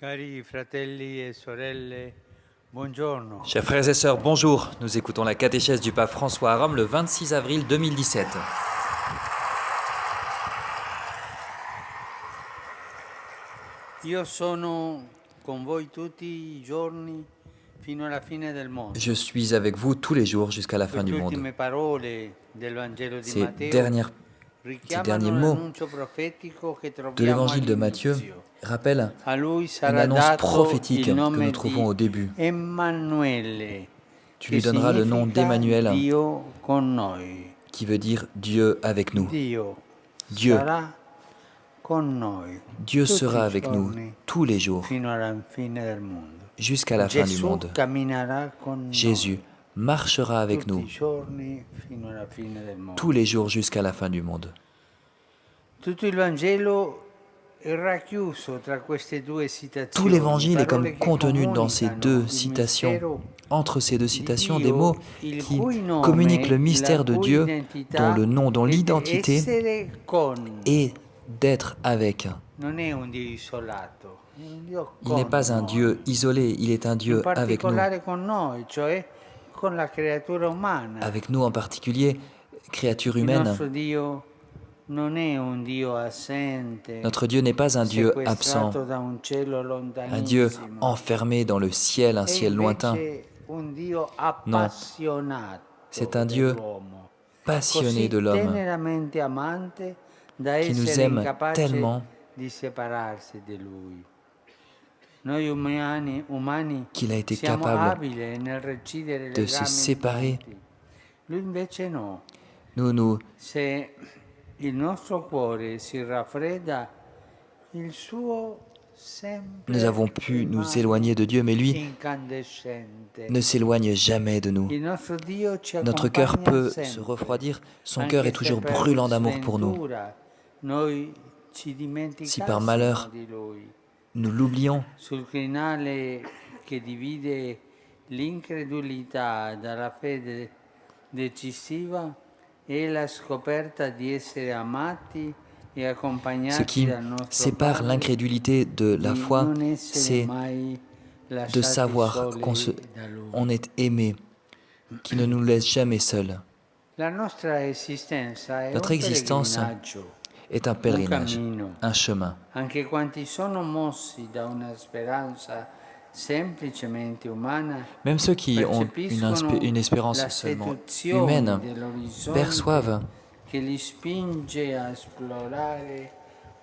Cari fratelli e sorelle, buongiorno. Chers frères et sœurs, bonjour. Nous écoutons la catéchèse du pape François à Rome le 26 avril 2017. Io sono con voi tutti i giorni fino alla fine del mondo. Je suis avec vous tous les jours jusqu'à la fin du Queste monde. ultime parole del Vangelo di Ces Matteo derniers richiamano mots l'annuncio profetico che de troviamo l'évangile de Matthieu all'inizio. rappellent A lui une sarà annonce dato prophétique il que nome nous trouvons au di début. Emanuele, Tu che lui donneras le nom significa d'Emmanuel, Dio con noi. qui veut dire Dieu avec nous. Dio Dieu. sarà con noi Dieu tutti sera i avec nous giorni tous les jours fino alla fine del mondo. jusqu'à la fin du Gesù monde. camminerà con Jésus marchera avec noi tutti nous i giorni fino alla fine del mondo. tous les jours jusqu'à la fin du monde. Tutto il Vangelo è racchiuso tra queste due citazioni. Tout l'évangile est comme parole che contenu dans ces comunicano deux il citations. mystero Entre ces deux di citations, Dio, des mots il qui cui nome, communiquent le la mystère de cui Dieu, identità dont le nom, dont è di l'identité essere con. est d'être avec. Non è un Dio isolato, è un Dio Il n'est con pas un noi. Dieu isolé, il est un In Dieu avec nous. particolare con noi, cioè con la creatura umana. Avec nous en particulier, créature Il humaine. nostro Dio non è un Dio assente, Notre Dieu n'est pas un Dieu absent, sequestrato da un cielo un Dieu lontanissimo. enfermé dans le ciel, un È ciel lointain. invece un Dio appassionato C'est un Dieu dell'uomo, passionné così de l'homme, teneramente amante da qui nous essere aime incapace tellement di separarsi di Lui. Noi umani qu'il a été siamo capable abili nel recidere de se legami séparer. infiniti. Lui invece no. Nous Se il nostro cuore si raffredda, il suo sempre avons pu nous rimane éloigner de Dieu, mais lui incandescente. ne s'éloigne jamais de nous. Il nostro Dio ci Notre cœur accompagna peut sempre, se refroidir, son anche cœur est se toujours per brûlant d'amour pour nous. sventura noi ci Si par dimenticassimo malheur di Lui. nous l'oublions, Sul crinale che divide l'incredulità dalla fede decisiva è la scoperta di essere amati e ce accompagnati qui dal nostro sépare Padre, l'incrédulité de la di foi, non essere c'est mai de lasciati savoir soli da Lui. qu'on est aimé, qu'il ne nous laisse jamais seuls. La nostra esistenza è Notre un existence pellegrinaggio, est un un pèlerinage, cammino. un chemin. Anche quanti sono mossi da una speranza semplicemente umana Même ceux qui ont percepiscono une espérance la seulement seduzione humaine dell'orizzonte perçoivent che li spinge a esplorare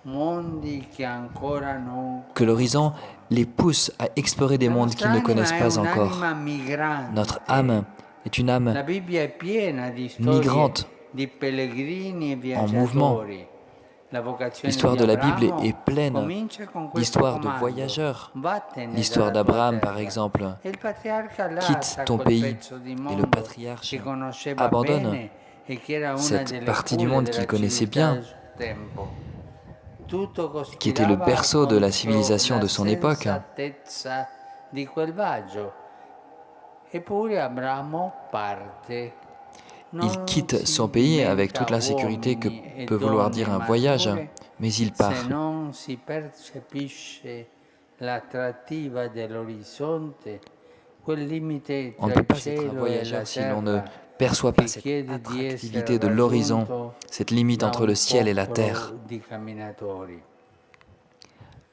mondi che ancora non que l'horizon les pousse à explorer des La mondes nostra qu'ils ne anima connaissent è pas encore. un'anima migrante. Notre âme est une La âme Bibbia è piena di storie migrante, di pellegrini e en mouvement. viaggiatori. La vocazione L'histoire di de la Bible Abramo est pleine comincia con questo d'histoires de comando. voyageurs. Vattene L'histoire dalla tua d'Abraham, terra. par exemple, E il patriarca quitte lascia ton quel pays, pezzo di et le mondo patriarche che conosceva abandonne bene e che era una cette delle partie du culle monde della qu'il connaissait civiltà bien, del suo tempo. Tutto qui était le cospirava berceau de la contro civilisation de son la époque. sensatezza di quel viaggio. Eppure Abramo parte. Il Non quitte si son pays avec diventa toute la sécurité que uomini e peut vouloir donne dire un voyage, mature mais il se part. non si percepisce l'attrattiva dell'orizzonte, quel limite On ne tra peut il pas être un cielo e la voyageur si l'on ne terra perçoit pas che cette chiede di essere attractivité de l'horizon, raggiunto cette limite da entre un le ciel et la terre, popolo di camminatori.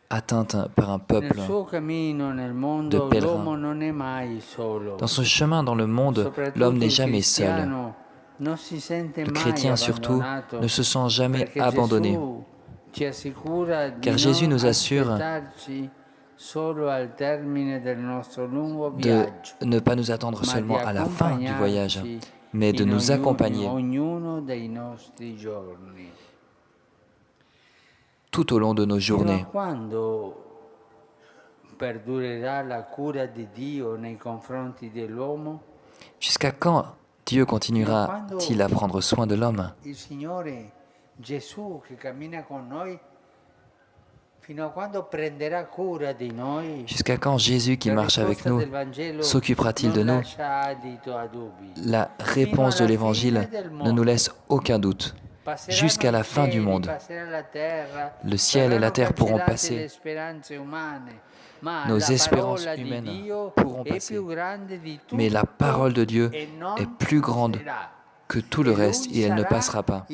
atteinte par un Nel peuple suo cammino nel de mondo pèlerins. l'uomo non è mai solo. Dans son chemin dans le monde, Soprattutto l'homme n'est il jamais seul. cristiano non si sente Le mai chrétien surtout abbandonato ne se sent jamais perché abandonné, Gesù ci assicura di car Jésus non nous assure aspettarci solo al termine del nostro lungo de viaggio, ne pas nous attendre ma di seulement à la fin du voyage, accompagnarci mais de in nous accompagner ognuno dei nostri giorni. tout au long de nos Fino a journées. quando perdurerà la cura di Dio nei confronti dell'uomo? Jusqu'à quand Dieu continuera-t-il à prendre soin de l'homme? Il Signore Gesù che cammina con noi, fino a quando prenderà cura di noi? Jusqu'à quand Jésus qui La marche avec risposta nous del Vangelo s'occupera-t-il de non nous? lascia adito a dubbi. La réponse de l'Évangile ne nous laisse aucun doute. jusqu'à la fin du monde. Le ciel et la terre pourront passer, nos espérances humaines pourront passer, mais la parole de Dieu est plus grande que tout le reste et elle ne passera pas.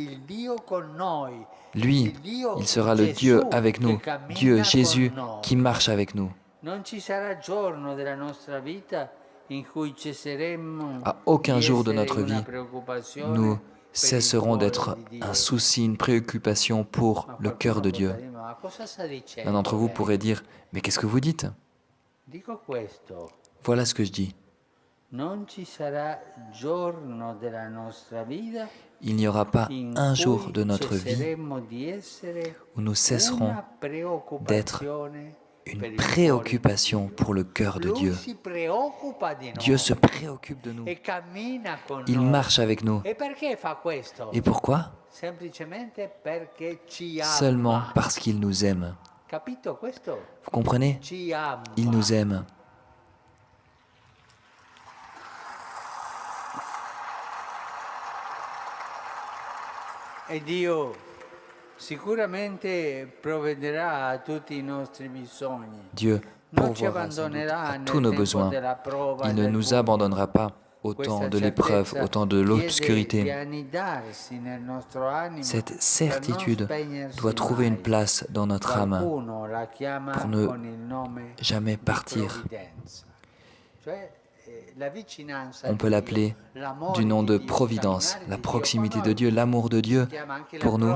Lui, il sera le Dieu avec nous, Dieu, Jésus, qui marche avec nous. À aucun jour de notre vie, nous cesserons d'être un souci, une préoccupation pour le cœur de Dieu. L'un d'entre vous pourrait dire, mais qu'est-ce que vous dites? Voilà ce que je dis. Il n'y aura pas un jour de notre vie où nous cesserons d'être une préoccupation pour le cœur de Dieu. Dieu se préoccupe de nous. Il marche avec nous. Et pourquoi? Seulement parce qu'il nous aime. Vous comprenez? Il nous aime. E Dio sicuramente provvederà a tutti i nostri bisogni. Dieu pourvoira sans doute à tous nos besoins. Il ne nous abandonnera pas au temps de l'épreuve, au temps de l'obscurité. Cette certitude doit trouver une place dans notre âme pour ne jamais partir. On peut l'appeler du nom de providence, la proximité de Dieu, l'amour de Dieu. Pour nous,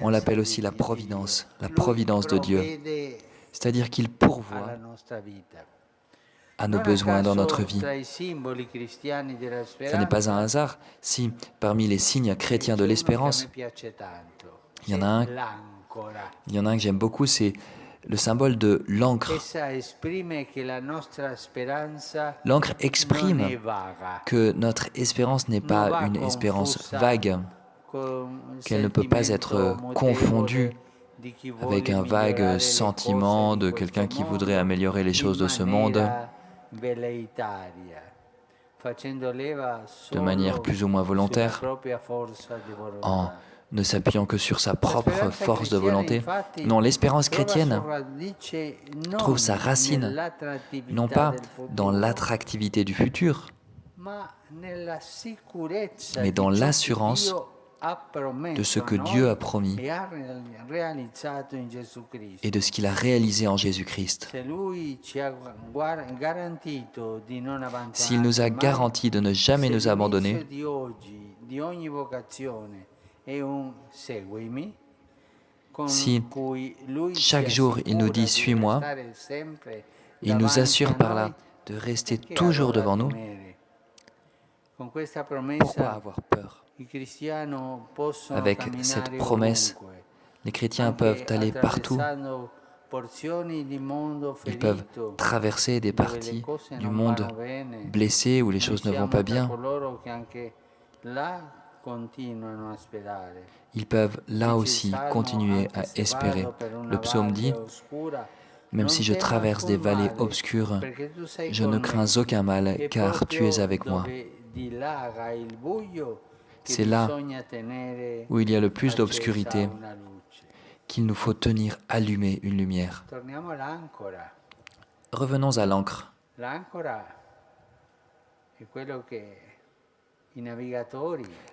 on l'appelle aussi la providence de Dieu. C'est-à-dire qu'il pourvoit à nos besoins dans notre vie. Ce n'est pas un hasard si, parmi les signes chrétiens de l'espérance, il y en a un que j'aime beaucoup, c'est le symbole de l'encre. L'encre exprime que notre espérance n'est pas une espérance vague, qu'elle ne peut pas être confondue avec un vague sentiment de quelqu'un qui voudrait améliorer les choses de ce monde de manière plus ou moins volontaire, en ne s'appuyant que sur sa propre force de volonté. Non, l'espérance chrétienne trouve sa racine, non pas dans l'attractivité du futur, mais dans l'assurance de ce que Dieu a promis et de ce qu'il a réalisé en Jésus-Christ. S'il nous a garanti de ne jamais nous abandonner, si chaque jour il nous dit « suis-moi », il nous assure par là de rester toujours devant nous. Pourquoi avoir peur? Avec cette promesse, les chrétiens peuvent aller partout. Ils peuvent traverser des parties du monde blessées où les choses ne vont pas bien. Ils peuvent là aussi continuer à espérer. Le psaume dit, même si je traverse des vallées obscures, je ne crains aucun mal, car tu es avec moi. C'est là où il y a le plus d'obscurité qu'il nous faut tenir allumée une lumière. Revenons à l'encre.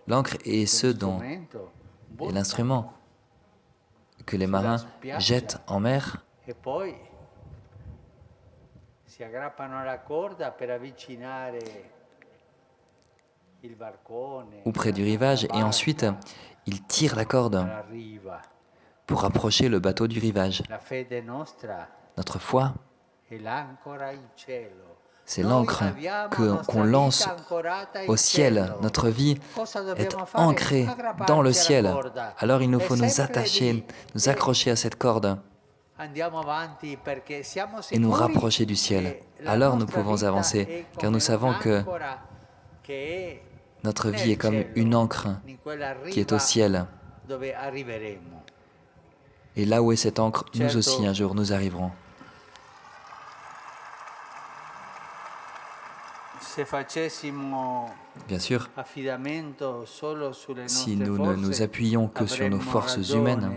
L'encre est ce dont est l'instrument que les marins jettent en mer ou près du rivage, et ensuite ils tirent la corde pour approcher le bateau du rivage. Notre foi, c'est l'encre qu'on lance au ciel. Notre vie est ancrée dans le ciel. Alors il nous faut nous attacher, nous accrocher à cette corde et nous rapprocher du ciel. Alors nous pouvons avancer, car nous savons que notre vie est comme une encre qui est au ciel. Et là où est cette encre, nous aussi un jour nous arriverons. Bien sûr, si nous ne nous appuyons que sur nos forces humaines,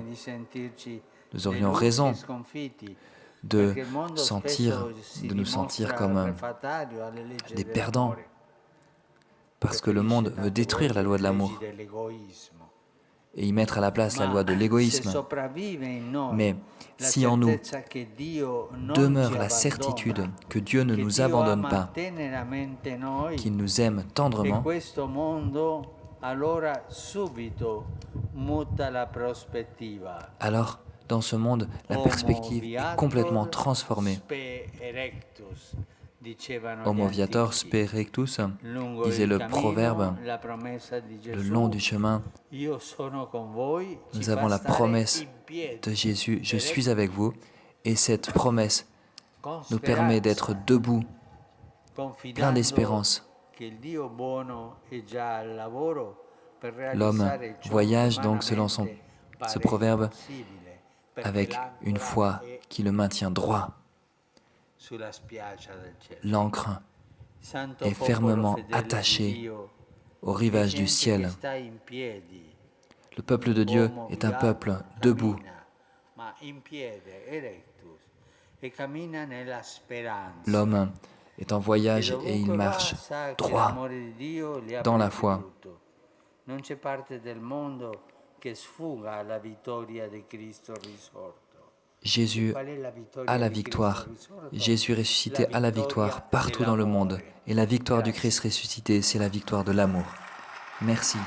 nous aurions raison de nous sentir comme des perdants, parce que le monde veut détruire la loi de l'amour et y mettre à la place la loi de l'égoïsme. Mais si en nous demeure la certitude que Dieu ne nous abandonne pas, qu'il nous aime tendrement, alors dans ce monde, la perspective est complètement transformée. Homo viator spe rectus, disait le proverbe, le long du chemin, nous avons la promesse de Jésus, je suis avec vous, et cette promesse nous permet d'être debout, plein d'espérance. L'homme voyage donc selon ce proverbe avec une foi qui le maintient droit. L'ancre est fermement attachée au rivage du ciel. Le peuple de Dieu est un peuple debout. L'homme est en voyage et il marche droit dans la foi. Jésus a la victoire. Jésus ressuscité a la victoire partout dans le monde. Et la victoire du Christ ressuscité, c'est la victoire de l'amour. Merci.